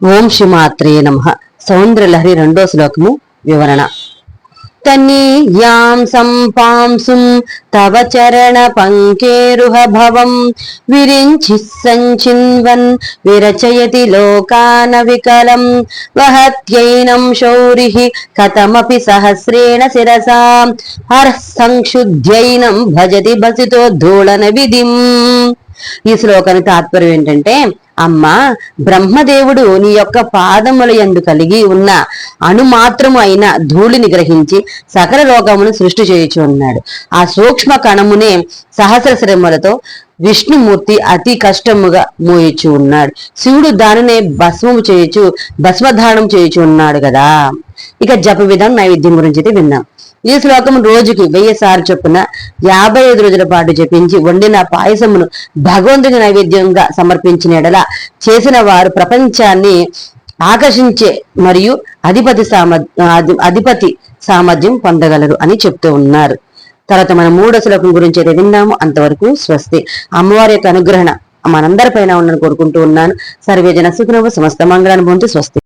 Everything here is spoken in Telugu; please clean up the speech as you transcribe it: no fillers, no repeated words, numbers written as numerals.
ఓం శ్రీమాత్రే నమః. సౌందర్యలహరి రెండో శ్లోకము వివరణ. తనీయాం సంపాంసుం తవ చరణ పంకేరుహ భవం విరించి సంచిన్వన్ విరచయతి లోకాన వికలం వహత్యైనం శౌరిః కథమపి సహస్రేణ శిరసా హరః సంక్షుధ్యైనం భజతి భసితో ధూళన విధిం. ఈ శ్లోకానికి తాత్పర్యం ఏంటంటే, అమ్మా, బ్రహ్మదేవుడు నీ యొక్క పాదముల యందు కలిగి ఉన్న అణుమాత్రము అయిన ధూళిని గ్రహించి సకల లోకమును సృష్టి చేయుచు ఉన్నాడు. ఆ సూక్ష్మ కణమునే సహస్ర శ్రమలతో విష్ణుమూర్తి అతి కష్టముగా మోయిచు ఉన్నాడు. శివుడు దానినే భస్మము చేయుచు భస్మధారణం చేయుచు ఉన్నాడు కదా. ఇక జప విధానం నైవేద్యం గురించి అయితే విన్నాం. ఈ శ్లోకం రోజుకి 1000 సార్లు చొప్పున 55 రోజుల పాటు జపించి వండిన పాయసమును భగవంతుని నైవేద్యంగా సమర్పించిన ఎడల చేసిన వారు ప్రపంచాన్ని ఆకర్షించే మరియు అధిపతి సామర్థ్యం పొందగలరు అని చెప్తూ ఉన్నారు. తర్వాత మనం 3వ శ్లోకం గురించి అయితే విన్నాము. అంతవరకు స్వస్తి. అమ్మవారి యొక్క అనుగ్రహణ మనందరిపైన ఉందని కోరుకుంటూ ఉన్నాను. సర్వేజన సుఖినో సమస్త మంగళాన్ని పొంది స్వస్తి.